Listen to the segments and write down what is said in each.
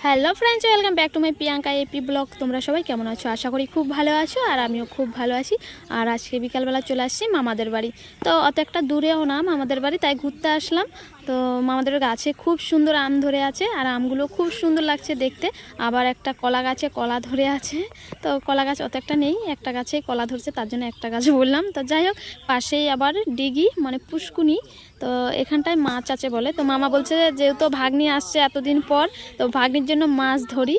Hello friends, welcome back to my Priyanka AP blog. তোমরা সবাই কেমন আছো? আশা করি খুব ভালো আছো, আর আমিও খুব ভালো আছি। আর আজকে বিকালবেলা চলে আসছি মামাদের বাড়ি। তো অত একটা দূরেও না মামাদের বাড়ি, তাই ঘুরতে আসলাম। তো মামাদের গাছে খুব সুন্দর আম ধরে আছে, আর আমগুলো খুব সুন্দর লাগছে দেখতে। আবার একটা কলা গাছে কলা ধরে আছে। তো কলা গাছ অত একটা নেই, একটা গাছেই কলা ধরছে, তার জন্য একটা গাছ বললাম। তো যাই হোক, পাশেই আবার ডিগি মানে পুষ্কুনি। তো এখানটায় মাছ আছে বলে। তো মামা বলছে যেহেতু ভাগ্নি আসছে এতদিন পর, তো ভাগ্নির জন্য মাছ ধরি।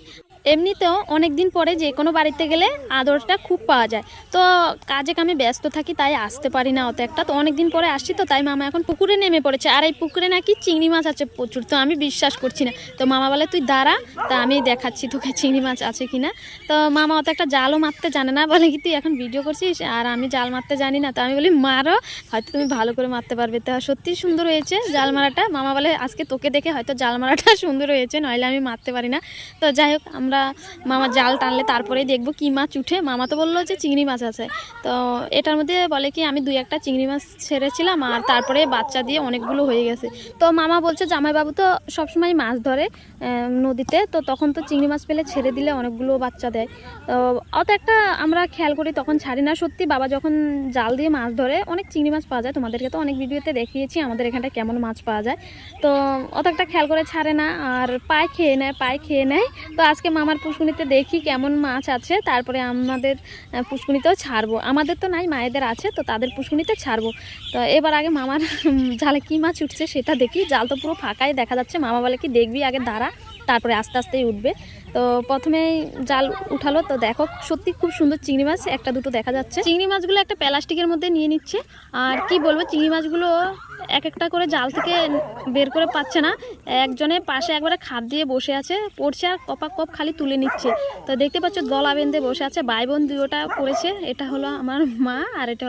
এমনিতেও অনেক দিন পরে যে কোনো বাড়িতে গেলে আদরটা খুব পাওয়া যায়। তো কাজে কামে ব্যস্ত থাকি, তাই আসতে পারি না অত একটা। তো অনেক দিন পরে আসছি, তো তাই মামা এখন পুকুরে নেমে পড়েছে। আর এই পুকুরে নাকি চিংড়ি মাছ আছে প্রচুর। তো আমি বিশ্বাস করছি না। তো মামা বলে তুই দাঁড়া, তা আমি দেখাচ্ছি তোকে চিংড়ি মাছ আছে কিনা। তো মামা অত একটা জালও মারতে জানে না, বলে কি তুই এখন ভিডিও করছিস আর আমি জাল মারতে জানি না। তো আমি বলি মারো, হয়তো তুমি ভালো করে মারতে পারবে। তো সত্যি সুন্দর হয়েছে জাল মারাটা। মামা বলে আজকে তোকে দেখে হয়তো জাল মারাটা সুন্দর হয়েছে, নইলে আমি মারতে পারি না। তো যাই হোক, আমরা মামা জাল টানলে তারপরেই দেখবো কি মাছ উঠে। মামা তো বললো যে চিংড়ি মাছ আছে। তো এটার মধ্যে বলে কি আমি 2-1টা চিংড়ি মাছ ছেড়েছিলাম, আর তারপরে বাচ্চা দিয়ে অনেকগুলো হয়ে গেছে। তো মামা বলছে জামাইবাবু তো সবসময় মাছ ধরে নদীতে, তো তখন তো চিংড়ি মাছ পেলে ছেড়ে দিলে অনেকগুলো বাচ্চা দেয়। তো অত একটা আমরা খেয়াল করি, তখন ছাড়ি না। সত্যি বাবা যখন জাল দিয়ে মাছ ধরে অনেক চিংড়ি মাছ পাওয়া যায়। তোমাদেরকে তো অনেক ভিডিওতে দেখিয়েছি আমাদের এখানটায় কেমন মাছ পাওয়া যায়। তো অত একটা খেয়াল করে ছাড়ে না, আর পায়ে খেয়ে নেয়। তো আজকে মামার পুষ্কুনিতে দেখি কেমন মাছ আছে, তারপরে আমাদের পুষ্কুনিতেও ছাড়বো। আমাদের তো নাই, মায়েদের আছে, তো তাদের পুষ্কুনিতে ছাড়বো। তো এবার আগে মামার জালে কি মাছ উঠছে সেটা দেখি। জাল তো পুরো ফাঁকাই দেখা যাচ্ছে। মামা বলে কি দেখবি আগে দাঁড়া, তারপরে আস্তে আস্তেই উঠবে। তো প্রথমেই জাল উঠালো, তো দেখো সত্যি খুব সুন্দর চিংড়ি মাছ একটা দুটো দেখা যাচ্ছে। চিংড়ি মাছগুলো একটা প্লাস্টিকের মধ্যে নিয়ে নিচ্ছে। আর কি বলবো, চিংড়ি মাছগুলো এক একটা করে জাল থেকে বের করে পাচ্ছে না। একজনের পাশে একবারে খাপ দিয়ে বসে আছে, পড়ছে আর কপাক কপ খালি তুলে নিচ্ছে। তো দেখতে পাচ্ছ গলা বেঁধে বসে আছে। ভাই বোন দুটোটা পড়েছে। এটা হলো আমার মা, আর এটা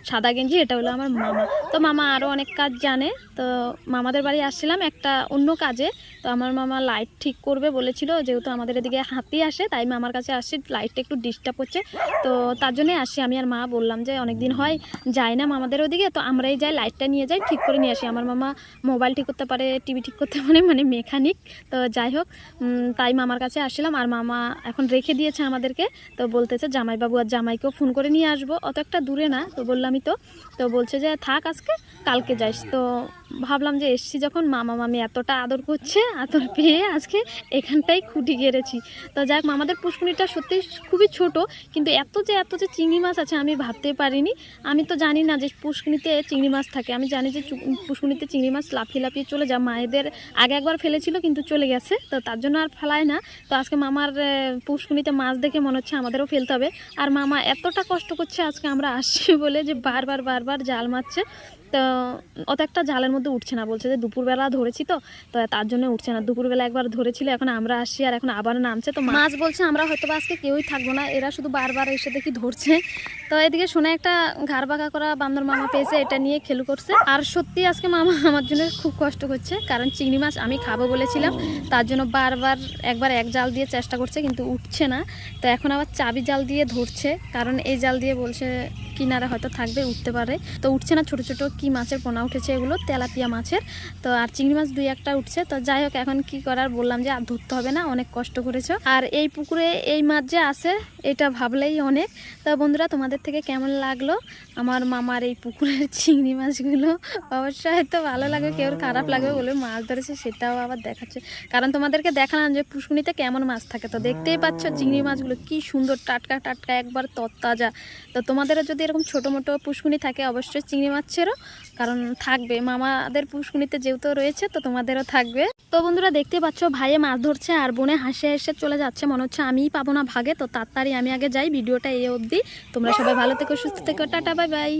সাদা গেঞ্জি, এটা হলো আমার মামা। তো মামা আরও অনেক কাজ জানে। তো মামাদের বাড়ি আসছিলাম একটা অন্য কাজে। তো আমার মামা লাইট ঠিক করবে বলেছিল, যেহেতু আমাদের এদিকে হাতি আসে, তাই মামার কাছে আসছি। লাইটটা একটু ডিস্টার্ব হচ্ছে, তো তার জন্যই আসছি। আমি আর মা বললাম যে অনেকদিন হয় যাই না মামাদের ওদিকে, তো আমরাই যাই, লাইটটা নিয়ে যাই, ঠিক করে নিয়ে আসি। আমার মামা মোবাইল ঠিক করতে পারে, টিভি ঠিক করতে পারে, মানে মেকানিক। তো যাই হোক, তাই মামার কাছে আসছিলাম। আর মামা এখন রেখে দিয়েছে আমাদেরকে। তো বলতেছে জামাইবাবু আর জামাইকেও ফোন করে নিয়ে আসবো, অত একটা দূরে না। তো বললামই তো বলছে যে থাক আজকে, কালকে যাইস। তো ভাবলাম যে এসছি যখন, মামা মামি এতটা আদর করছে, আদর পেয়ে আজকে এখানটাই খুঁটি গেড়েছি। তো যাক, মামাদের পুষ্কুনিটা সত্যি খুবই ছোট, কিন্তু এত যে চিংড়ি মাছ আছে আমি ভাবতে পারিনি। আমি তো জানি না যে পুষ্কুনিতে চিংড়ি মাছ থাকে। আমি জানি যে পুষ্কুনিতে চিংড়ি মাছ লাফিয়ে লাফিয়ে চলে যায়। মায়েদের আগে একবার ফেলেছিল, কিন্তু চলে গেছে, তো তার জন্য আর ফেলায় না। তো আজকে মামার পুষ্কুনিতে মাছ দেখে মনে হচ্ছে আমাদেরও ফেলতে হবে। আর মামা এতটা কষ্ট করছে আজকে আমরা আসছি বলে, যে বারবার জাল মারছে। তো অত একটা জালের মধ্যে উঠছে না, বলছে যে দুপুরবেলা ধরেছি, তো তার জন্য উঠছে না। দুপুরবেলা একবার ধরেছিল, এখন আমরা আসছি, আর এখন আবার নামছে। তো মাছ বলছে আমরা হয়তো আজকে কেউই থাকবো না, এরা শুধু বারবার এসে দেখি ধরছে। তো এদিকে শোনে একটা ঘাড় বাঁকা করা বান্দর মামা পেয়েছে, এটা নিয়ে খেলু করছে। আর সত্যি আজকে মামা আমার জন্য খুব কষ্ট করছে, কারণ চিংড়ি মাছ আমি খাবো বলেছিলাম, তার জন্য একবার এক জাল দিয়ে চেষ্টা করছে, কিন্তু উঠছে না। তো এখন আবার চাবি জাল দিয়ে ধরছে, কারণ এই জাল দিয়ে বলছে কিনারে হয়তো থাকবে, উঠতে পারে। তো উঠছে না। ছোট ছোট কি মাছের পোনা উঠেছে, এগুলো তেলাপিয়া মাছের। তো আর চিংড়ি মাছ 2-1টা উঠছে। তো যাই হোক, এখন কি করার, বললাম যে আর ধরতে হবে না, অনেক কষ্ট করেছো। আর এই পুকুরে এই মাছ যে আছে, এটা ভাবলেই অনেক। তো বন্ধুরা, তোমাদের থেকে কেমন লাগলো আমার মামার এই পুকুরের চিংড়ি মাছগুলো? অবশ্যই হয়তো ভালো লাগবে, কেউ খারাপ লাগবে বলে মাছ ধরেছে সেটাও আবার দেখাচ্ছে। কারণ তোমাদেরকে দেখালাম যে পুষ্কুনিতে কেমন মাছ থাকে। তো দেখতেই পাচ্ছ চিংড়ি মাছগুলো কি সুন্দর, টাটকা টাটকা, একবার তরতাজা। তো তোমাদেরও যদি এরকম ছোটো মোটো পুষ্কুনি থাকে, অবশ্যই চিংড়ি মাছেরও কারণ থাকবে। মামাদের পুষ্কুনিতে যেহেতু রয়েছে, তো তোমাদেরও থাকবে। তো বন্ধুরা, দেখতে পাচ্ছ ভাইয়ে মাছ ধরছে, আর বোনে হাসে চলে যাচ্ছে। মনে হচ্ছে আমিই পাবো না ভাগে। তো তাড়াতাড়ি আমি আগে যাই। ভিডিওটা এই অবধি। তোমরা সবাই ভালো থেকো, সুস্থ থেকো, টাটা, বাই বাই।